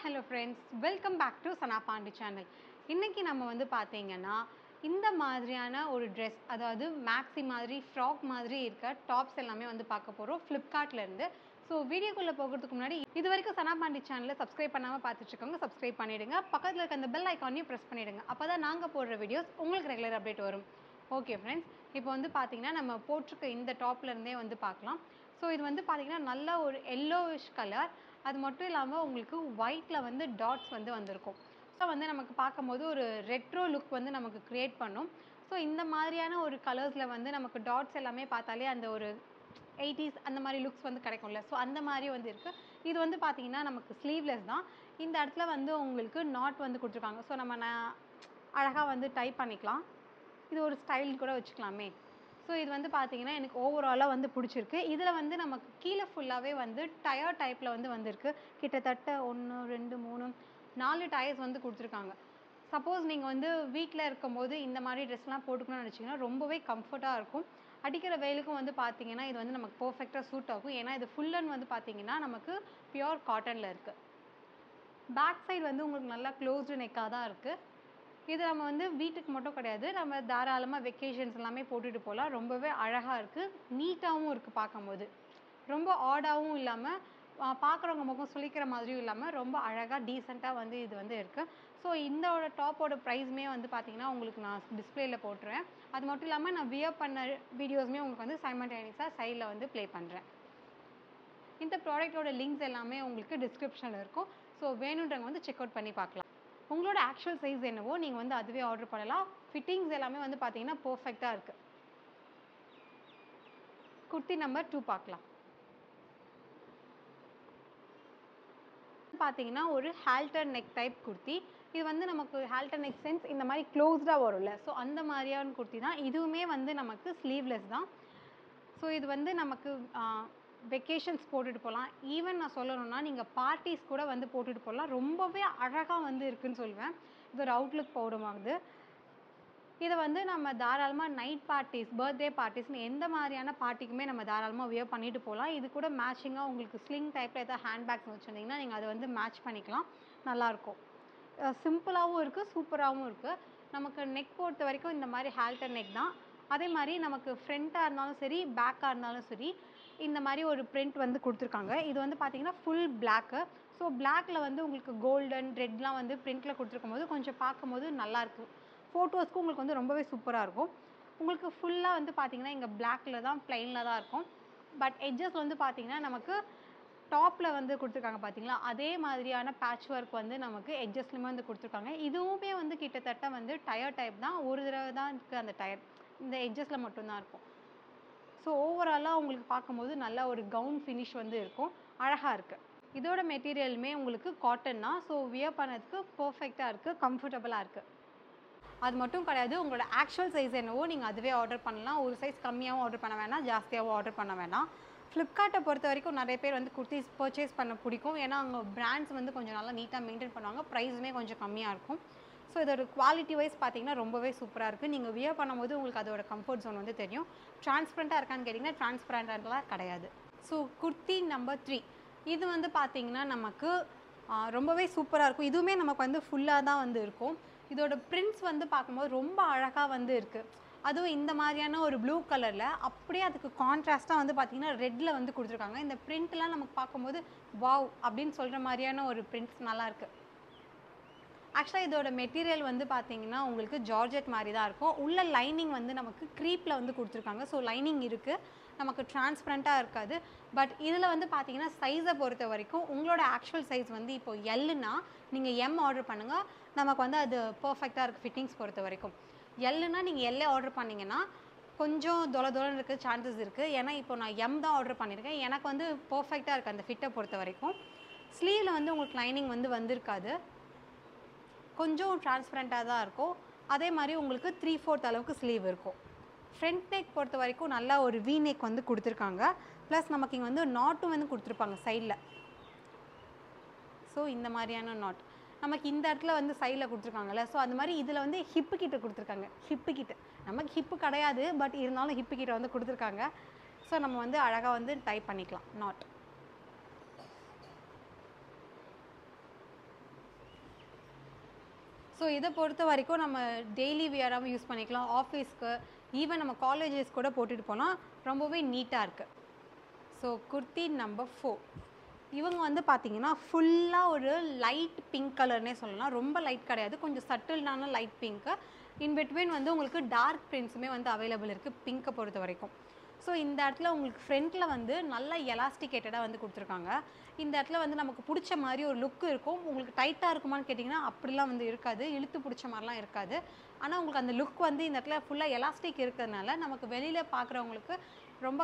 hello friends, welcome back to Sana Pandi channel. இன்னைக்கு நம்ம வந்து பாத்தீங்கன்னா இந்த மாதிரியான ஒரு Dress, அதாவது மேக்ஸி மாதிரி ஃப்ராக் மாதிரி இருக்க டாப்ஸ் எல்லாமே வந்து பார்க்க போறோம் Flipkartல இருந்து. ஸோ வீடியோக்குள்ள போகிறதுக்கு முன்னாடி இது வரைக்கும் சனா பாண்டி சேனலை சப்ஸ்கிரைப் பண்ணாமல் பார்த்துட்டு இருக்கவங்க சப்ஸ்கிரைப் பண்ணிடுங்க. பக்கத்தில் இருக்க அந்த பெல் ஐக்கானையும் ப்ரெஸ் பண்ணிடுங்க. அப்போ தான் நாங்கள் போடுற வீடியோஸ் உங்களுக்கு ரெகுலர் அப்டேட் வரும். ஓகே ஃப்ரெண்ட்ஸ், இப்போ வந்து பார்த்தீங்கன்னா நம்ம போட்டிருக்க இந்த டாப்லேருந்தே வந்து பார்க்கலாம். ஸோ இது வந்து பார்த்தீங்கன்னா நல்ல ஒரு எல்லோவிஷ் கலர், அது மட்டும் இல்லாமல் உங்களுக்கு ஒயிட்டில் வந்து டாட்ஸ் வந்து வந்திருக்கும். ஸோ வந்து நமக்கு பார்க்கும்போது ஒரு ரெட்ரோ லுக் வந்து நமக்கு க்ரியேட் பண்ணும். ஸோ இந்த மாதிரியான ஒரு கலர்ஸில் வந்து நமக்கு டாட்ஸ் எல்லாமே பார்த்தாலே அந்த ஒரு 80s அந்த மாதிரி லுக்ஸ் வந்து கிடைக்கும்ல. ஸோ அந்த மாதிரி வந்து இருக்குது. இது வந்து பார்த்தீங்கன்னா நமக்கு ஸ்லீவ்லெஸ் தான். இந்த இடத்துல வந்து உங்களுக்கு நாட் வந்து கொடுத்துருக்காங்க. ஸோ நம்ம அழகாக வந்து டைப் பண்ணிக்கலாம். இது ஒரு ஸ்டைல் கூட வச்சுக்கலாமே. ஸோ இது வந்து பார்த்தீங்கன்னா எனக்கு ஓவராலாக வந்து பிடிச்சிருக்கு. இதில் வந்து நமக்கு கீழே ஃபுல்லாகவே வந்து டயர் டைப்பில் வந்து வந்திருக்கு. கிட்டத்தட்ட 1 2 3 4 டயர்ஸ் வந்து கொடுத்துருக்காங்க. சப்போஸ் நீங்கள் வந்து வீட்டில் இருக்கும்போது இந்த மாதிரி ட்ரெஸ்லாம் போட்டுக்கணும்னு நினச்சிங்கன்னா ரொம்பவே கம்ஃபர்ட்டாக இருக்கும். அடிக்கிற வெயிலுக்கும் வந்து பார்த்தீங்கன்னா இது வந்து நமக்கு பர்ஃபெக்டாக சூட் ஆகும். ஏன்னா இது ஃபுல் அண்ட் வந்து பார்த்தீங்கன்னா நமக்கு பியோர் காட்டனில் இருக்குது. பேக் சைடு வந்து உங்களுக்கு நல்லா க்ளோஸ்டு நெக்காக தான் இருக்குது. இது நம்ம வந்து வீட்டுக்கு மட்டும் கிடையாது, நம்ம தாராளமாக வெக்கேஷன்ஸ் எல்லாமே போட்டுட்டு போகலாம். ரொம்பவே அழகாக இருக்குது, நீட்டாகவும் இருக்குது பார்க்கும்போது. ரொம்ப ஆடாகவும் இல்லாமல் பார்க்குறவங்க முகம் சுளிக்கிற மாதிரியும் இல்லாமல் ரொம்ப அழகாக டீசெண்டாக வந்து இது வந்து இருக்குது. ஸோ இந்த டாப்போட ப்ரைஸுமே வந்து பார்த்தீங்கன்னா உங்களுக்கு நான் டிஸ்பிளேயில் போட்டுருவேன். அது மட்டும் இல்லாமல் நான் வியர் பண்ண வீடியோஸுமே உங்களுக்கு வந்து சைமல்டேனியஸாக சைடில் வந்து ப்ளே பண்ணுறேன். இந்த ப்ராடக்ட்டோட லிங்க்ஸ் எல்லாமே உங்களுக்கு டிஸ்கிரிப்ஷனில் இருக்கும். ஸோ வேணுன்றவங்க வந்து செக் அவுட் பண்ணி பார்க்கலாம். உங்களோட ஆக்சுவல் சைஸ் என்னவோ நீங்கள் வந்து அதுவே ஆர்டர் பண்ணலாம். ஃபிட்டிங்ஸ் எல்லாமே வந்து பார்த்தீங்கன்னா பர்ஃபெக்டாக இருக்குது. குர்த்தி நம்பர் 2 பார்க்கலாம். பார்த்தீங்கன்னா ஒரு ஹால்டர் நெக் டைப் குர்த்தி. இது வந்து நமக்கு ஹால்டர் நெக் சென்ஸ் இந்த மாதிரி க்ளோஸ்டாக வரும்ல. ஸோ அந்த மாதிரியான குர்த்தி தான். இதுவுமே வந்து நமக்கு ஸ்லீவ்லெஸ் தான். ஸோ இது வந்து நமக்கு வெக்கேஷன்ஸ் போட்டுட்டு போகலாம். ஈவன் நான் சொல்லணும்னா நீங்கள் பார்ட்டிஸ் கூட வந்து போட்டுட்டு போகலாம். ரொம்பவே அழகாக வந்து இருக்குதுன்னு சொல்லுவேன். இது ஒரு அவுட்லுக் பவுடமாகுது. இதை வந்து நம்ம தாராளமாக நைட் பார்ட்டிஸ், பர்த்டே பார்ட்டிஸ்னு எந்த மாதிரியான பார்ட்டிக்குமே நம்ம தாராளமாக வியர் பண்ணிட்டு போகலாம். இது கூட மேட்சிங்காக உங்களுக்கு ஸ்லிங் டைப்பில் ஏதாவது ஹேண்ட்பேக்ஸ் வச்சுருந்தீங்கன்னா நீங்கள் அதை வந்து மேட்ச் பண்ணிக்கலாம். நல்லாயிருக்கும். சிம்பிளாகவும் இருக்குது, சூப்பராகவும் இருக்குது. நமக்கு நெக் பொறுத்த வரைக்கும் இந்த மாதிரி ஹால்டர் நெக் தான். அதே மாதிரி நமக்கு ஃப்ரண்ட்டாக இருந்தாலும் சரி, பேக்காக இருந்தாலும் சரி, இந்த மாதிரி ஒரு பிரிண்ட் வந்து கொடுத்துருக்காங்க. இது வந்து பார்த்தீங்கன்னா ஃபுல் பிளாக்கு. ஸோ பிளாக்கில் வந்து உங்களுக்கு கோல்டன் ரெட்லாம் வந்து பிரிண்ட்டில் கொடுத்துருக்கும் போது கொஞ்சம் பார்க்கும்போது நல்லாயிருக்கு. ஃபோட்டோஸ்க்கு உங்களுக்கு வந்து ரொம்பவே சூப்பராக இருக்கும். உங்களுக்கு ஃபுல்லாக வந்து பார்த்தீங்கன்னா இங்கே பிளாக்கில் தான் ப்ளைனில் தான் இருக்கும். பட் எட்ஜஸ் வந்து பார்த்தீங்கன்னா நமக்கு டாப்பில் வந்து கொடுத்துருக்காங்க பார்த்தீங்களா, அதே மாதிரியான பேட்ச் ஒர்க் வந்து நமக்கு எட்ஜஸ்லையுமே வந்து கொடுத்துருக்காங்க. இதுவுமே வந்து கிட்டத்தட்ட வந்து டயர் டைப் தான். ஒரு தடவை தான் இருக்குது அந்த டயர். இந்த எட்ஜஸில் மட்டும்தான் இருக்கும். ஸோ ஓவராலாக உங்களுக்கு பார்க்கும்போது நல்ல ஒரு கவுன் ஃபினிஷ் வந்து இருக்கும். அழகாக இருக்குது. இதோட மெட்டீரியலுமே உங்களுக்கு காட்டன் தான். ஸோ வியர் பண்ணதுக்கு பர்ஃபெக்டாக இருக்குது, கம்ஃபர்டபுளாக இருக்குது. அது மட்டும் கிடையாது, உங்களோட ஆக்சுவல் சைஸ் என்னவோ நீங்கள் அதுவே ஆர்டர் பண்ணலாம். ஒரு சைஸ் கம்மியாகவும் ஆர்டர் பண்ண வேணாம், ஜாஸ்தியாகவும் ஆர்டர் பண்ண வேணாம். ஃப்ளிப்கார்ட்டை பொறுத்த வரைக்கும் நிறைய பேர் வந்து குர்த்திஸ் பர்ச்சேஸ் பண்ண பிடிக்கும். ஏன்னா அவங்க பிராண்ட்ஸ் வந்து கொஞ்சம் நல்லா நீட்டாக மெயின்டைன் பண்ணுவாங்க. ப்ரைஸுமே கொஞ்சம் கம்மியாக இருக்கும். ஸோ இதோட குவாலிட்டி வைஸ் பார்த்தீங்கன்னா ரொம்பவே சூப்பராக இருக்குது. நீங்கள் வியர் பண்ணும்போது உங்களுக்கு அதோட கம்ஃபர்ட் ஜோன் வந்து தெரியும். டிரான்ஸ்பரண்ட்டாக இருக்கான்னு கேட்டிங்கன்னா டிரான்ஸ்பரண்ட்டாக கிடையாது. ஸோ குர்த்தி நம்பர் 3 இது வந்து பார்த்தீங்கன்னா நமக்கு ரொம்பவே சூப்பராக இருக்கும். இதுவுமே நமக்கு வந்து ஃபுல்லாக தான் வந்து இருக்கும். இதோட பிரிண்ட்ஸ் வந்து பார்க்கும்போது ரொம்ப அழகாக வந்து இருக்குது. அதுவும் இந்த மாதிரியான ஒரு ப்ளூ கலரில் அப்படியே அதுக்கு கான்ட்ராஸ்ட்டாக வந்து பார்த்திங்கன்னா ரெட்டில் வந்து கொடுத்துருக்காங்க. இந்த பிரிண்ட்லாம் நமக்கு பார்க்கும்போது வாவ் அப்படின்னு சொல்கிற மாதிரியான ஒரு பிரிண்ட்ஸ் நல்லாயிருக்கு. ஆக்சுவலாக இதோட மெட்டீரியல் வந்து பார்த்தீங்கன்னா உங்களுக்கு ஜார்ஜெட் மாதிரி தான் இருக்கும். உள்ள லைனிங் வந்து நமக்கு க்ரீப்பில் வந்து கொடுத்துருக்காங்க. ஸோ லைனிங் இருக்குது, நமக்கு டிரான்ஸ்பரண்ட்டாக இருக்காது. பட் இதில் வந்து பார்த்தீங்கன்னா சைஸை பொறுத்த வரைக்கும் உங்களோட ஆக்சுவல் சைஸ் வந்து இப்போ எல்லுனா நீங்கள் எம் ஆர்டர் பண்ணுங்கள். நமக்கு வந்து அது பர்ஃபெக்டாக இருக்குது ஃபிட்டிங்ஸ் பொறுத்த வரைக்கும். எல்லுனா நீங்கள் எல்லே ஆர்டர் பண்ணிங்கன்னா கொஞ்சம் தொலைன்னு இருக்க சான்சஸ் இருக்குது. ஏன்னா இப்போ நான் எம் தான் ஆர்டர் பண்ணியிருக்கேன். எனக்கு வந்து பர்ஃபெக்டாக இருக்குது அந்த ஃபிட்டை பொறுத்த வரைக்கும். ஸ்லீவில் வந்து உங்களுக்கு லைனிங் வந்து வந்திருக்காது, கொஞ்சம் டிரான்ஸ்பரண்ட்டாக தான் இருக்கும். அதே மாதிரி உங்களுக்கு 3/4 அளவுக்கு ஸ்லீவ் இருக்கும். ஃப்ரண்ட் நெக் பொறுத்த வரைக்கும் நல்லா ஒரு வி நெக் வந்து கொடுத்துருக்காங்க. ப்ளஸ் நமக்கு இங்கே வந்து நாட்டும் வந்து கொடுத்துருப்பாங்க சைடில். ஸோ இந்த மாதிரியான நாட் நமக்கு இந்த இடத்துல வந்து சைடில் கொடுத்துருக்காங்கல்ல. ஸோ அந்த மாதிரி இதில் வந்து ஹிப்பு கிட்ட கொடுத்துருக்காங்க. ஹிப்பு கிட்ட நமக்கு ஹிப்பு கிடையாது, பட் இருந்தாலும் ஹிப்பு கிட்ட வந்து கொடுத்துருக்காங்க. ஸோ நம்ம வந்து அழகாக வந்து டைப் பண்ணிக்கலாம் நாட். ஸோ இதை பொறுத்த வரைக்கும் நம்ம டெய்லி வியராகவும் யூஸ் பண்ணிக்கலாம், ஆஃபீஸ்க்கு, ஈவன் நம்ம காலேஜஸ் கூட போட்டுட்டு போனால் ரொம்பவே நீட்டாக இருக்குது. So kurti number 4. இவங்க வந்து பார்த்தீங்கன்னா ஃபுல்லாக ஒரு லைட் பிங்க் கலர்னே சொல்லலாம். ரொம்ப லைட் கிடையாது, கொஞ்சம் சட்டில்டான லைட் பிங்க்கு. இன் பிட்வீன் வந்து உங்களுக்கு டார்க் பிரிண்ட்ஸுமே வந்து அவைலபிள் இருக்குது பிங்க்கை பொறுத்த வரைக்கும். ஸோ இந்த இடத்துல உங்களுக்கு ஃப்ரண்ட்டில் வந்து நல்லா எலாஸ்டிகேட்டடாக வந்து கொடுத்துருக்காங்க. இந்த இடத்துல வந்து நமக்கு பிடிச்ச மாதிரி ஒரு லுக் இருக்கும். உங்களுக்கு டைட்டாக இருக்குமான்னு கேட்டிங்கன்னா அப்படிலாம் வந்து இருக்காது, இழுத்து பிடிச்ச மாதிரிலாம் இருக்காது. ஆனால் உங்களுக்கு அந்த லுக் வந்து இந்த இடத்துல ஃபுல்லாக எலாஸ்டிக் இருக்கிறதுனால நமக்கு வெளியில் பார்க்குறவங்களுக்கு ரொம்ப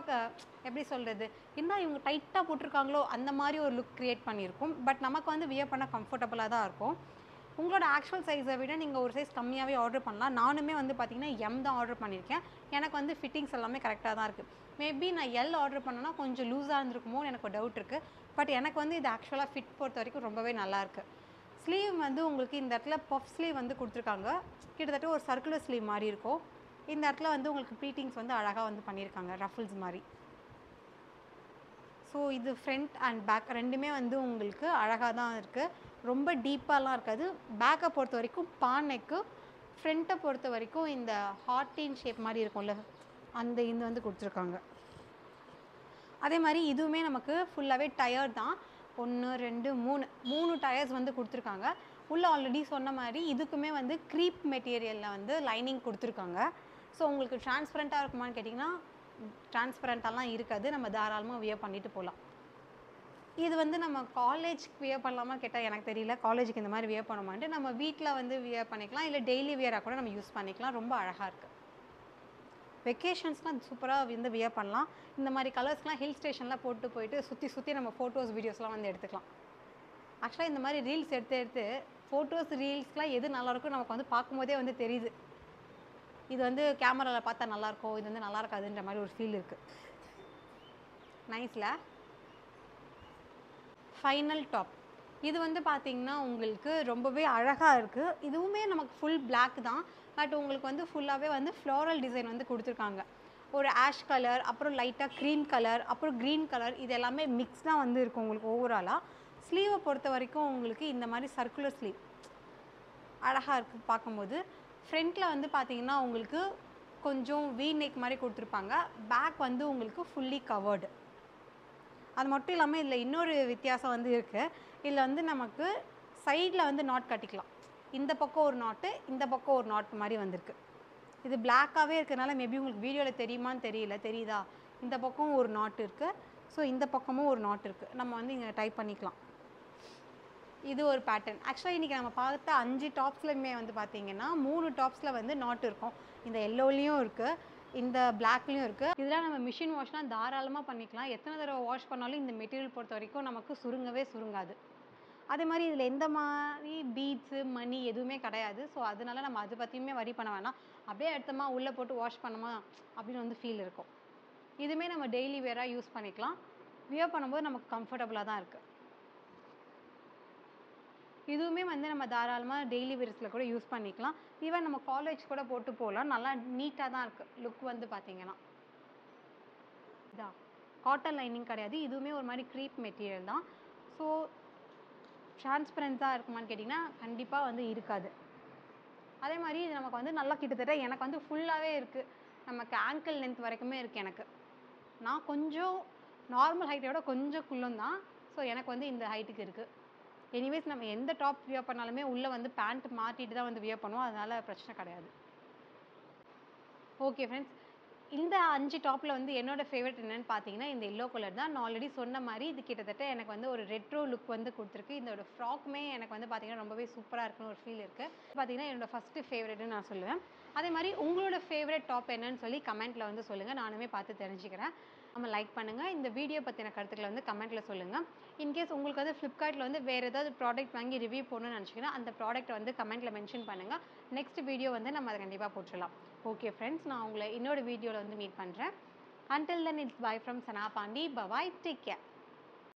எப்படி சொல்கிறது, என்ன இவங்க டைட்டாக போட்டிருக்காங்களோ அந்த மாதிரி ஒரு லுக் க்ரியேட் பண்ணியிருக்கும். பட் நமக்கு வந்து வியர் பண்ண கம்ஃபர்டபுளாக தான் இருக்கும். உங்களோட ஆக்சுவல் சைஸை விட நீங்கள் ஒரு சைஸ் கம்மியாகவே ஆர்டர் பண்ணலாம். நானுமே வந்து பார்த்திங்கன்னா எம் தான் ஆர்டர் பண்ணியிருக்கேன். எனக்கு வந்து ஃபிட்டிங்ஸ் எல்லாமே கரெக்டாக தான் இருக்குது. மேபி நான் எல் ஆர்டர் பண்ணேன்னா கொஞ்சம் லூஸாக இருந்திருக்குமோன்னு எனக்கு ஒரு டவுட் இருக்குது. பட் எனக்கு வந்து இது ஆக்சுவலாக ஃபிட் பொறுத்த வரைக்கும் ரொம்பவே நல்லாயிருக்கு. ஸ்லீவ் வந்து உங்களுக்கு இந்த இடத்துல பஃப் ஸ்லீவ் வந்து கொடுத்துருக்காங்க. கிட்டத்தட்ட ஒரு சர்க்குலர் ஸ்லீவ் மாதிரி இருக்கும். இந்த இடத்துல வந்து உங்களுக்கு ப்ளீட்டிங்ஸ் வந்து அழகாக வந்து பண்ணியிருக்காங்க, ரஃபிள்ஸ் மாதிரி. ஸோ இது ஃப்ரண்ட் அண்ட் பேக் ரெண்டுமே வந்து உங்களுக்கு அழகாக தான் இருக்குது. ரொம்ப டீப்பாலாம் இருக்காது. பேக்கை பொறுத்த வரைக்கும் பானைக்கு, ஃப்ரண்ட்டை பொறுத்த வரைக்கும் இந்த ஹார்டின் ஷேப் மாதிரி இருக்கும்ல, அந்த இது வந்து கொடுத்துருக்காங்க. அதே மாதிரி இதுவுமே நமக்கு ஃபுல்லாகவே டயர் தான். 1 2 3 டயர்ஸ் வந்து கொடுத்துருக்காங்க. உள்ளே ஆல்ரெடி சொன்ன மாதிரி இதுக்குமே வந்து க்ரீப் மெட்டீரியலில் வந்து லைனிங் கொடுத்துருக்காங்க. ஸோ உங்களுக்கு டிரான்ஸ்பரண்ட்டாக இருக்குமான்னு கேட்டிங்கன்னா டிரான்ஸ்பரண்ட்டாலாம் இருக்காது, நம்ம தாராளமாக வியர் பண்ணிட்டு போகலாம். இது வந்து நம்ம காலேஜ்க்கு வியர் பண்ணலாமா கேட்டால் எனக்கு தெரியல. காலேஜுக்கு இந்த மாதிரி வியர் பண்ண நம்ம வீட்டில் வந்து வியர் பண்ணிக்கலாம், இல்லை டெய்லி வியராக கூட நம்ம யூஸ் பண்ணிக்கலாம். ரொம்ப அழகாக இருக்குது. வெக்கேஷன்ஸ்லாம் சூப்பராக வந்து வியர் பண்ணலாம். இந்த மாதிரி கலர்ஸ்லாம் ஹில் ஸ்டேஷன்லாம் போட்டு போயிட்டு சுற்றி நம்ம ஃபோட்டோஸ் வீடியோஸ்லாம் வந்து எடுத்துக்கலாம். ஆக்சுவலாக இந்த மாதிரி ரீல்ஸ் எடுத்து ஃபோட்டோஸ் ரீல்ஸ்லாம் எது நல்லாயிருக்கும் நமக்கு வந்து பார்க்கும்போதே வந்து தெரியுது. இது வந்து கேமராவில் பார்த்தா நல்லாயிருக்கும், இது வந்து நல்லா இருக்காதுன்ற மாதிரி ஒரு ஃபீல் இருக்குது. நைஸில் ஃபைனல் டாப். இது வந்து பார்த்திங்கன்னா உங்களுக்கு ரொம்பவே அழகாக இருக்குது. இதுவுமே நமக்கு ஃபுல் பிளாக் தான். பட் உங்களுக்கு வந்து ஃபுல்லாகவே வந்து ஃப்ளோரல் டிசைன் வந்து கொடுத்துருக்காங்க. ஒரு ஆஷ் கலர், அப்புறம் லைட்டாக க்ரீம் கலர், அப்புறம் க்ரீன் கலர், இது எல்லாமே மிக்ஸ் தான் வந்து இருக்கும் உங்களுக்கு ஓவராலாக. ஸ்லீவை பொறுத்த வரைக்கும் உங்களுக்கு இந்த மாதிரி சர்க்குலர் ஸ்லீவ் அழகாக இருக்குது பார்க்கும்போது. ஃப்ரண்ட்டில் வந்து பார்த்திங்கன்னா உங்களுக்கு கொஞ்சம் வீ நெக் மாதிரி கொடுத்துருப்பாங்க. பேக் வந்து உங்களுக்கு ஃபுல்லி கவர்டு. அது மட்டும் இல்லாமல் இதில் இன்னொரு வித்தியாசம் வந்து இருக்குது. இதில் வந்து நமக்கு சைடில் வந்து நாட் கட்டிக்கலாம். இந்த பக்கம் ஒரு நாட்டு, இந்த பக்கம் ஒரு நாட் மாதிரி வந்திருக்கு. இது பிளாக்காகவே இருக்கிறதுனால மேபி உங்களுக்கு வீடியோவில் தெரியுமான்னு தெரியல, தெரியுதா? இந்த பக்கம் ஒரு நாட் இருக்குது, ஸோ இந்த பக்கமும் ஒரு நாட் இருக்குது. நம்ம வந்து இங்கே டைப் பண்ணிக்கலாம். இது ஒரு பேட்டர்ன். ஆக்சுவலாக இன்றைக்கி நம்ம பார்த்த 5 டாப்ஸ்லையுமே வந்து பார்த்திங்கன்னா 3 டாப்ஸில் வந்து நாட் இருக்கும். இந்த எல்லோலேயும் இருக்குது, இந்த பிளாக்லேயும் இருக்குது. இதெல்லாம் நம்ம மிஷின் வாஷ்னால் தாராளமாக பண்ணிக்கலாம். எத்தனை தடவை வாஷ் பண்ணாலும் இந்த மெட்டீரியல் பொறுத்த வரைக்கும் நமக்கு சுருங்கவே சுருங்காது. அதே மாதிரி இதில் எந்த மாதிரி பீட்ஸு மணி எதுவுமே கிடையாது. ஸோ அதனால நம்ம அதை பற்றியுமே வரி பண்ண வேணாம். அப்படியே எடுத்தோமா உள்ளே போட்டு வாஷ் பண்ணோமா அப்படின்னு வந்து ஃபீல் இருக்கும். இதுவுமே நம்ம டெய்லி வேராக யூஸ் பண்ணிக்கலாம். வியர் பண்ணும்போது நமக்கு கம்ஃபர்டபுளாக தான் இருக்குது. இதுவுமே வந்து நம்ம தாராளமாக டெய்லி வேர்ஸில் கூட யூஸ் பண்ணிக்கலாம். ஈவன் நம்ம காலேஜ் கூட போட்டு போகலாம். நல்லா நீட்டாக தான் இருக்குது லுக் வந்து பார்த்திங்கன்னா. இதான் காட்டன் லைனிங் கிடையாது, இதுவுமே ஒரு மாதிரி க்ரீப் மெட்டீரியல் தான். ஸோ டிரான்ஸ்பரண்ட்டாக இருக்குமான்னு கேட்டிங்கன்னா கண்டிப்பாக வந்து இருக்காது. அதே மாதிரி இது நமக்கு வந்து நல்லா கிட்டத்தட்ட எனக்கு வந்து ஃபுல்லாகவே இருக்குது. நமக்கு ஆங்கிள் லென்த் வரைக்குமே இருக்குது எனக்கு. நான் கொஞ்சம் நார்மல் ஹைட்டை விட கொஞ்சம் குள்ளம் தான். ஸோ எனக்கு வந்து இந்த ஹைட்டுக்கு இருக்குது. எனிவேஸ் நம்ம எந்த டாப் வியர் பண்ணாலுமே உள்ளே வந்து பேண்ட் மாட்டிட்டு தான் வந்து வியர் பண்ணுவோம். அதனால் பிரச்சனை கிடையாது. ஓகே ஃப்ரெண்ட்ஸ், இந்த 5 டாப்பில் வந்து என்னோட ஃபேவரட் என்னென்னு பார்த்தீங்கன்னா இந்த எல்லோ கலர் தான். நான் ஆல்ரெடி சொன்ன மாதிரி இது கிட்டத்தட்ட எனக்கு வந்து ஒரு ரெட்ரோ லுக் வந்து கொடுத்துருக்கு. இதோட ஃப்ராக்குமே எனக்கு வந்து பார்த்தீங்கன்னா ரொம்பவே சூப்பராக இருக்குன்னு ஒரு ஃபீல் இருக்குது. பார்த்தீங்கன்னா என்னோட ஃபஸ்ட்டு ஃபேவரட்னு நான் சொல்லுவேன். அதே மாதிரி உங்களோட ஃபேவரட் டாப் என்னன்னு சொல்லி கமெண்ட்டில் வந்து சொல்லுங்கள், நானுமே பார்த்து தெரிஞ்சுக்கிறேன். நம்ம லைக் பண்ணுங்கள். இந்த வீடியோ பற்றின கருத்துக்களை வந்து கமெண்ட்டில் சொல்லுங்கள். இன்கேஸ் உங்களுக்கு வந்து ஃப்ளிப்கார்ட்டில் வந்து வேறு ஏதாவது ப்ராடக்ட் வாங்கி ரிவ்யூ போடணும்னு நினச்சிங்கன்னா அந்த ப்ராடக்ட்டை வந்து கமெண்ட்டில் மென்ஷன் பண்ணுங்கள். நெக்ஸ்ட் வீடியோ வந்து நம்ம அதை கண்டிப்பாக போட்டுடலாம். ஓகே ஃப்ரெண்ட்ஸ், நான் உங்களை இன்னொரு வீடியோவில் வந்து மீட் பண்ணுறேன். Until then, it's bye from Sana Pandi. Bye-bye. Take care.